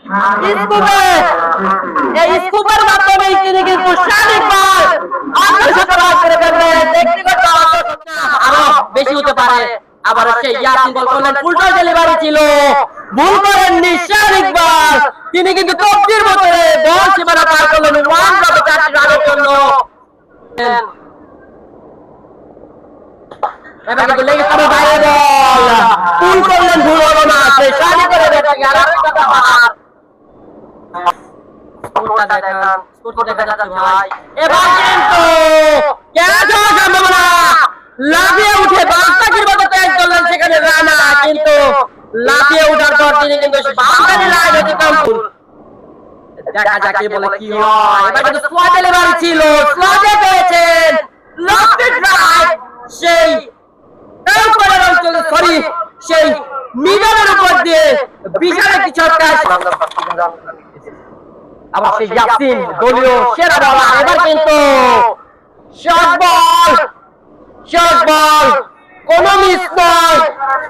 স্কুপে এই স্কুপের মাধ্যমে তিনি কিন্তু শারীরিকভাবে আত্মশত রান করে ফেললেন। ব্যক্তিগত আরো বেশি হতে পারে। আবার সেই ইয়াসিন বল করলেন, উল্টো ডেলিভারি ছিল, ভুল করেননি শারীরিকভাবে। তিনি কিন্তু তকদির মতো বল সীমানা পার করলেন ওয়ান ড্রপে 4টি রানের জন্য। এবার কিন্তু লেগে পড়ে বাইরে বল, পুল করলেন, ভুল হলো না, সেই শাড়ি করে দেখেন আর একটা বাহার। স্কোরটা দেখেন, স্কোরটা দেখা যাচ্ছে ভাই। এবার কিন্তু ক্যাচ হওয়ার সম্ভাবনা, লাফিয়ে উঠে বাস্তাকির মতো ক্যাচ করলেন সেখানে রানা, কিন্তু লাফিয়ে ওঠার পর তিনি কিন্তু বাউন্ডারি লাইন অতিক্রম করলেন। দেখা যাক কি বলে কি হয়। এবার কিন্তু স্লোয়ার ডেলিভারি ছিল, স্লোয়ারে পেয়েছেন লফট ড্রাইভ, সেই সেই মিডলের উপর দিয়ে বিশাল একটি ছক্কা। আবার সেই ইয়াসিন দলীয় সেরা বলার। এবার কিন্তু শর্ট বল, কোনো মিস নয়,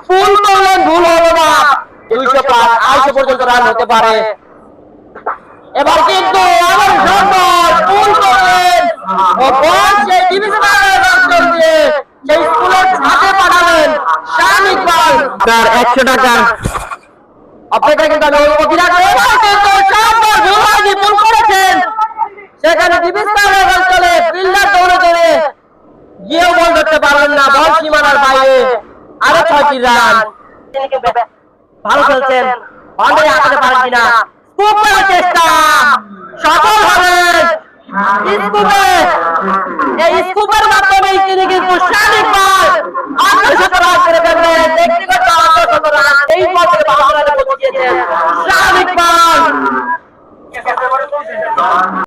ফুল করলেন, ভুল হলো না। 200 প্লাস 250 পর্যন্ত রান হতে পারে। এবার কিন্তু আবার শর্ট বল, ফুল করলেন ও বল সেই ডিভিশনাল রান দিয়ে সেই স্কুলের ছাদে পাঠালেন শারমিক বল। আপনার 100 টাকা আপনাকে কিন্তু আমি অভিরাট কিন্তু শর্ট বল ভুলাজি ভুল করেছেন। সেখানে ডিভিশনাল রান চলে, ফিল্ডার দৌড়ে দৌড়ে গিয়েও বল ধরতে পারলেন না, বল সীমানার বাইরে। আরো 6টি রান। ভালো খেলছেন, বাউন্ডারি আটকাতে পারেন কিনা, স্কুপ করার চেষ্টা, সফল হবেন। স্কুপে এই স্কুপের মাধ্যমে তিনি কিন্তু শারীরিকভাবে আত্মশত রান করে ফেললেন। ব্যক্তিগত আত্মশত রান এই বছর বাউন্ডারি পৌঁছে দিয়েছেন শারীরিকভাবে।